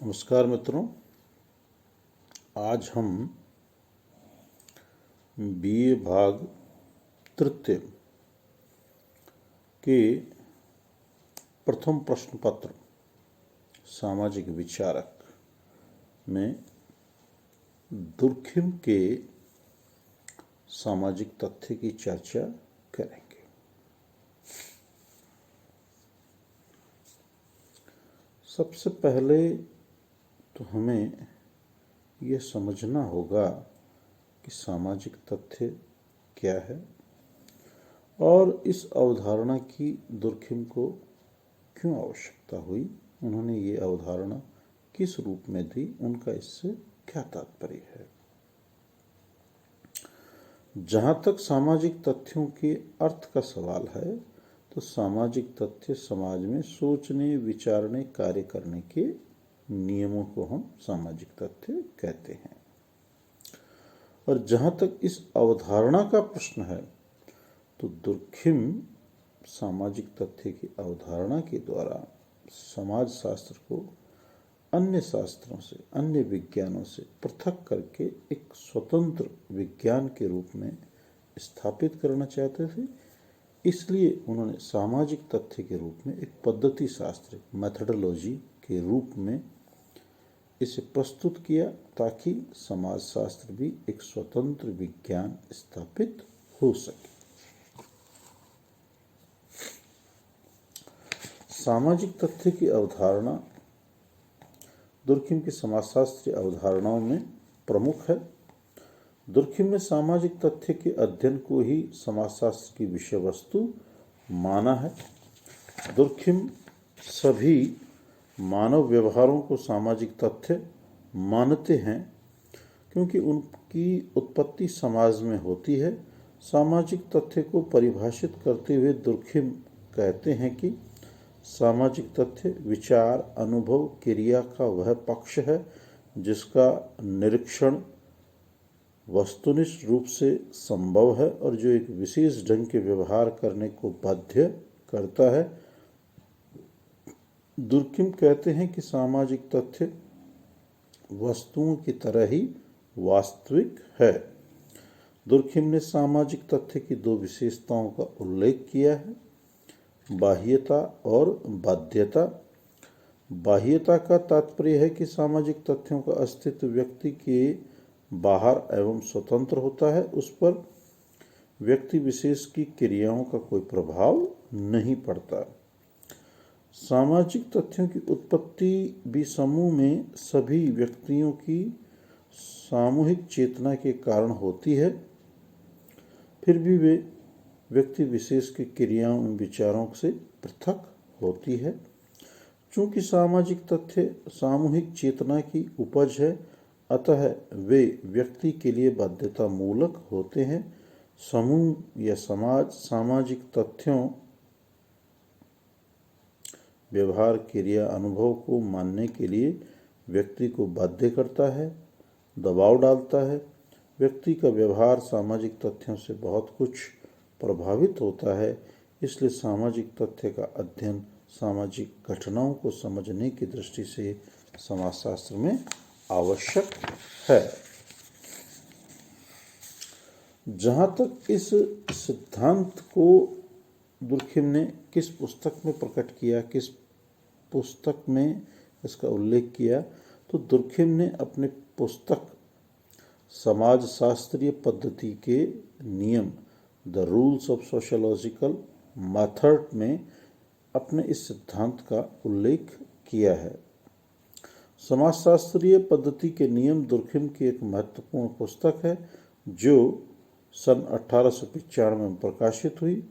नमस्कार मित्रों, आज हम बीए भाग तृतीय के प्रथम प्रश्न पत्र सामाजिक विचारक में दुर्खिम के सामाजिक तथ्य की चर्चा करेंगे। सबसे पहले तो हमें यह समझना होगा कि सामाजिक तथ्य क्या है और इस अवधारणा की दुर्खिम को क्यों आवश्यकता हुई, उन्होंने ये अवधारणा किस रूप में दी, उनका इससे क्या तात्पर्य है। जहाँ तक सामाजिक तथ्यों के अर्थ का सवाल है तो सामाजिक तथ्य समाज में सोचने, विचारने, कार्य करने के नियमों को हम सामाजिक तथ्य कहते हैं। और जहाँ तक इस अवधारणा का प्रश्न है तो दुर्खिम सामाजिक तथ्य की अवधारणा के द्वारा समाज शास्त्र को अन्य शास्त्रों से, अन्य विज्ञानों से पृथक करके एक स्वतंत्र विज्ञान के रूप में स्थापित करना चाहते थे। इसलिए उन्होंने सामाजिक तथ्य के रूप में एक पद्धति शास्त्र, मेथडोलॉजी के रूप में इसे प्रस्तुत किया ताकि समाज शास्त्र भी एक स्वतंत्र विज्ञान स्थापित हो सके। सामाजिक तथ्य की अवधारणा दुर्खिम की समाजशास्त्रीय अवधारणाओं में प्रमुख है। दुर्खिम ने सामाजिक तथ्य के अध्ययन को ही समाजशास्त्र की विषय वस्तु माना है। दुर्खिम सभी मानव व्यवहारों को सामाजिक तथ्य मानते हैं क्योंकि उनकी उत्पत्ति समाज में होती है। सामाजिक तथ्य को परिभाषित करते हुए दुर्खिम कहते हैं कि सामाजिक तथ्य विचार, अनुभव, क्रिया का वह पक्ष है जिसका निरीक्षण वस्तुनिष्ठ रूप से संभव है और जो एक विशेष ढंग के व्यवहार करने को बाध्य करता है। दुर्खिम कहते हैं कि सामाजिक तथ्य वस्तुओं की तरह ही वास्तविक है। दुर्खिम ने सामाजिक तथ्य की दो विशेषताओं का उल्लेख किया है, बाह्यता और बाध्यता। बाह्यता का तात्पर्य है कि सामाजिक तथ्यों का अस्तित्व व्यक्ति के बाहर एवं स्वतंत्र होता है, उस पर व्यक्ति विशेष की क्रियाओं का कोई प्रभाव नहीं पड़ता। सामाजिक तथ्यों की उत्पत्ति भी समूह में सभी व्यक्तियों की सामूहिक चेतना के कारण होती है, फिर भी वे व्यक्ति विशेष की क्रियाओं एवं विचारों से पृथक होती है। चूंकि सामाजिक तथ्य सामूहिक चेतना की उपज है, अतः वे व्यक्ति के लिए बाध्यता मूलक होते हैं। समूह या समाज सामाजिक तथ्यों, व्यवहार, क्रिया, अनुभव को मानने के लिए व्यक्ति को बाध्य करता है, दबाव डालता है। व्यक्ति का व्यवहार सामाजिक तथ्यों से बहुत कुछ प्रभावित होता है। इसलिए सामाजिक तथ्य का अध्ययन सामाजिक घटनाओं को समझने की दृष्टि से समाजशास्त्र में आवश्यक है। जहाँ तक इस सिद्धांत को दुर्खिम ने किस पुस्तक में प्रकट किया, किस पुस्तक में इसका उल्लेख किया, तो दुर्खिम ने अपने पुस्तक समाजशास्त्रीय पद्धति के नियम, the rules of sociological method में अपने इस सिद्धांत का उल्लेख किया है। समाजशास्त्रीय पद्धति के नियम दुर्खिम की एक महत्वपूर्ण पुस्तक है जो सन 1895 में प्रकाशित हुई।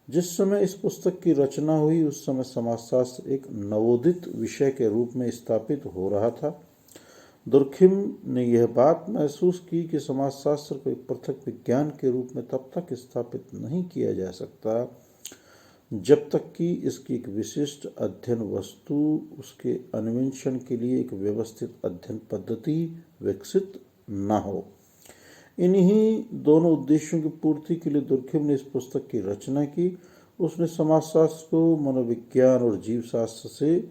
जिस समय इस पुस्तक की रचना हुई उस समय समाजशास्त्र एक नवोदित विषय के रूप में स्थापित हो रहा था। दुर्खिम ने यह बात महसूस की कि समाजशास्त्र को एक पृथक विज्ञान के रूप में तब तक स्थापित नहीं किया जा सकता जब तक कि इसकी एक विशिष्ट अध्ययन वस्तु, उसके अन्वेषण के लिए एक व्यवस्थित अध्ययन पद्धति विकसित न हो। इन्हीं दोनों उद्देश्यों की पूर्ति के लिए दुर्खिम ने इस पुस्तक की रचना की। उसने समाजशास्त्र को मनोविज्ञान और जीवशास्त्र से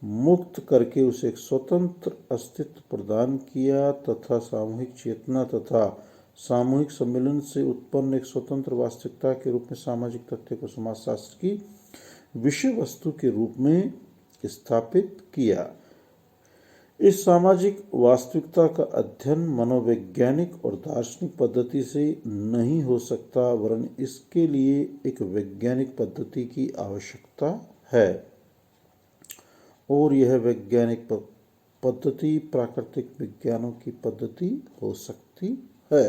मुक्त करके उसे एक स्वतंत्र अस्तित्व प्रदान किया तथा सामूहिक चेतना तथा सामूहिक सम्मेलन से उत्पन्न एक स्वतंत्र वास्तविकता के रूप में सामाजिक तथ्य को समाजशास्त्र की विषय वस्तु के रूप में स्थापित किया। इस सामाजिक वास्तविकता का अध्ययन मनोवैज्ञानिक और दार्शनिक पद्धति से नहीं हो सकता, वरन इसके लिए एक वैज्ञानिक पद्धति की आवश्यकता है और यह वैज्ञानिक पद्धति प्राकृतिक विज्ञानों की पद्धति हो सकती है।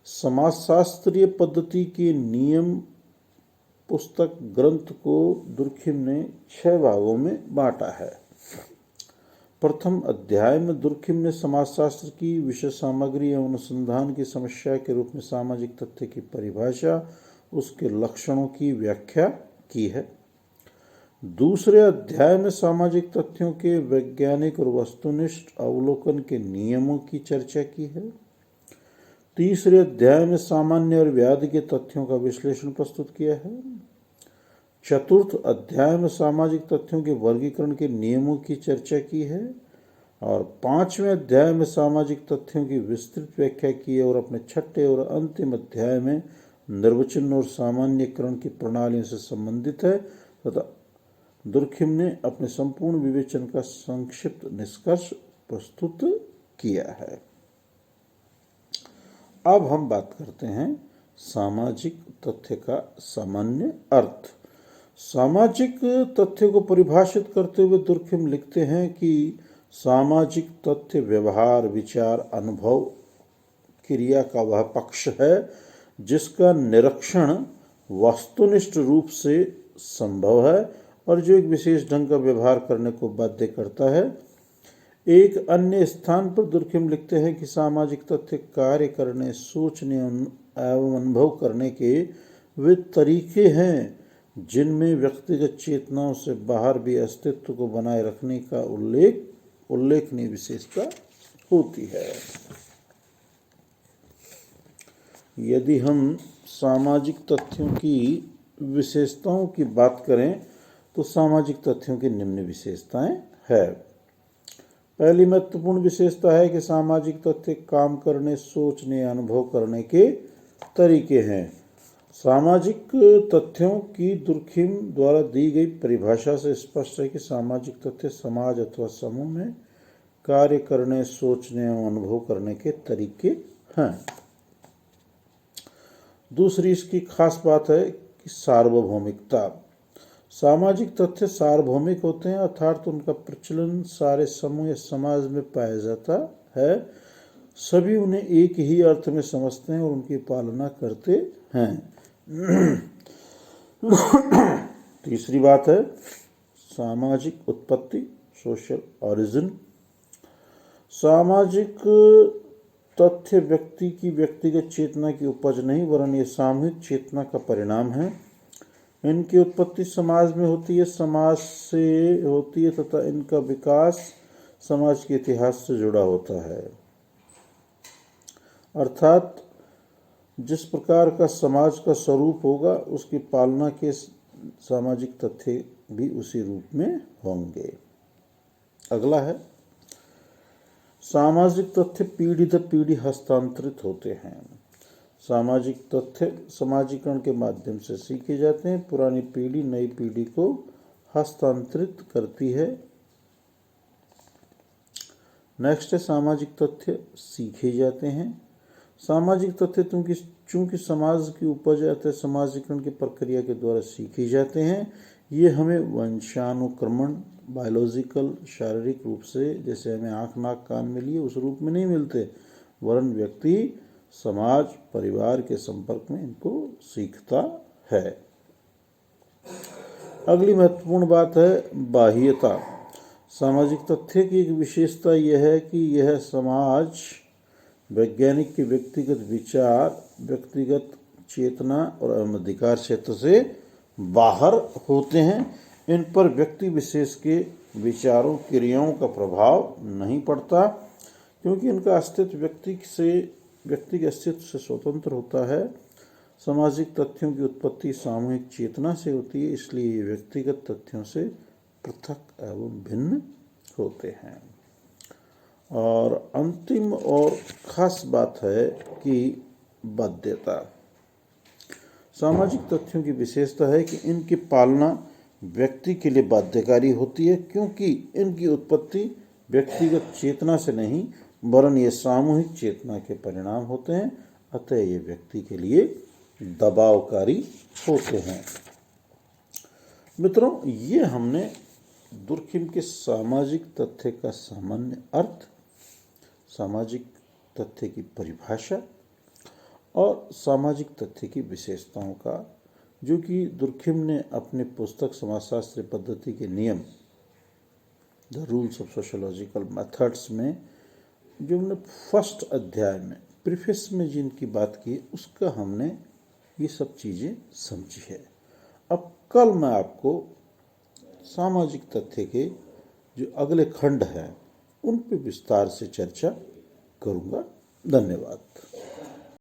समाजशास्त्रीय पद्धति के नियम पुस्तक ग्रंथ को दुर्खिम ने 6 भागों में बांटा है। प्रथम अध्याय में दुर्खिम ने समाजशास्त्र की विषय सामग्री एवं अनुसंधान की समस्या के रूप में सामाजिक तथ्य की परिभाषा, उसके लक्षणों की व्याख्या की है। दूसरे अध्याय में सामाजिक तथ्यों के वैज्ञानिक और वस्तुनिष्ठ अवलोकन के नियमों की चर्चा की है। तीसरे अध्याय में सामान्य और व्याध के तथ्यों का विश्लेषण प्रस्तुत किया है। चतुर्थ अध्याय में सामाजिक तथ्यों के वर्गीकरण के नियमों की चर्चा की है और 5वें अध्याय में सामाजिक तथ्यों की विस्तृत व्याख्या की है और अपने छठे और अंतिम अध्याय में निर्वचन और सामान्यकरण की प्रणालियों से संबंधित है तथा दुर्खिम ने अपने संपूर्ण विवेचन का संक्षिप्त निष्कर्ष प्रस्तुत किया है। अब हम बात करते हैं सामाजिक तथ्य का सामान्य अर्थ। सामाजिक तथ्य को परिभाषित करते हुए दुर्खिम लिखते हैं कि सामाजिक तथ्य व्यवहार, विचार, अनुभव, क्रिया का वह पक्ष है जिसका निरीक्षण वस्तुनिष्ठ रूप से संभव है और जो एक विशेष ढंग का व्यवहार करने को बाध्य करता है। एक अन्य स्थान पर दुर्खिम लिखते हैं कि सामाजिक तथ्य कार्य करने, सोचने एवं अनुभव करने के वे तरीके हैं जिनमें व्यक्तिगत चेतनाओं से बाहर भी अस्तित्व को बनाए रखने का उल्लेखनीय विशेषता होती है। यदि हम सामाजिक तथ्यों की विशेषताओं की बात करें तो सामाजिक तथ्यों की निम्न विशेषताएं है। पहली महत्वपूर्ण विशेषता है कि सामाजिक तथ्य काम करने, सोचने, अनुभव करने के तरीके हैं। सामाजिक तथ्यों की दुर्खिम द्वारा दी गई परिभाषा से स्पष्ट है कि सामाजिक तथ्य समाज अथवा समूह में कार्य करने, सोचने और अनुभव करने के तरीके हैं। दूसरी इसकी खास बात है कि सार्वभौमिकता। सामाजिक तथ्य सार्वभौमिक होते हैं, अर्थात उनका प्रचलन सारे समूह या समाज में पाया जाता है। सभी उन्हें एक ही अर्थ में समझते हैं और उनकी पालना करते हैं। तीसरी बात है सामाजिक उत्पत्ति, सोशल ओरिजिन। सामाजिक तथ्य व्यक्ति की व्यक्तिगत चेतना की उपज नहीं, वरन ये सामूहिक चेतना का परिणाम है। इनकी उत्पत्ति समाज में होती है, समाज से होती है तथा इनका विकास समाज के इतिहास से जुड़ा होता है। अर्थात जिस प्रकार का समाज का स्वरूप होगा उसकी पालना के सामाजिक तथ्य भी उसी रूप में होंगे। अगला है सामाजिक तथ्य पीढ़ी दर पीढ़ी हस्तांतरित होते हैं। सामाजिक तथ्य समाजीकरण के माध्यम से सीखे जाते हैं। पुरानी पीढ़ी नई पीढ़ी को हस्तांतरित करती है। नेक्स्ट है सामाजिक तथ्य सीखे जाते हैं। सामाजिक तथ्य चूंकि समाज की उपज अतः समाजीकरण की प्रक्रिया के द्वारा सीखे जाते हैं। ये हमें वंशानुक्रमण, बायोलॉजिकल, शारीरिक रूप से, जैसे हमें आँख, नाक, कान मिली उस रूप में नहीं मिलते, वरन व्यक्ति समाज, परिवार के संपर्क में इनको सीखता है। अगली महत्वपूर्ण बात है बाह्यता। सामाजिक तथ्य की एक विशेषता यह है कि यह समाज वैज्ञानिक के व्यक्तिगत विचार, व्यक्तिगत चेतना और अधिकार क्षेत्र से बाहर होते हैं। इन पर व्यक्ति विशेष के विचारों, क्रियाओं का प्रभाव नहीं पड़ता, क्योंकि इनका अस्तित्व व्यक्ति के अस्तित्व से स्वतंत्र होता है। सामाजिक तथ्यों की उत्पत्ति सामूहिक चेतना से होती है, इसलिए ये व्यक्तिगत तथ्यों से पृथक एवं भिन्न होते हैं। और अंतिम और खास बात है कि बाध्यता। सामाजिक तथ्यों की विशेषता है कि इनकी पालना व्यक्ति के लिए बाध्यकारी होती है, क्योंकि इनकी उत्पत्ति व्यक्तिगत चेतना से नहीं वरन ये सामूहिक चेतना के परिणाम होते हैं, अतः ये व्यक्ति के लिए दबावकारी होते हैं। मित्रों, ये हमने दुर्खिम के सामाजिक तथ्य का सामान्य अर्थ, सामाजिक तथ्य की परिभाषा और सामाजिक तथ्य की विशेषताओं का, जो कि दुर्खिम ने अपने पुस्तक समाजशास्त्र पद्धति के नियम, the rules of sociological methods में, जो हमने फर्स्ट अध्याय में प्रीफेस में जिनकी बात की, उसका हमने ये सब चीज़ें समझी है। अब कल मैं आपको सामाजिक तथ्य के जो अगले खंड हैं उन पर विस्तार से चर्चा करूँगा। धन्यवाद।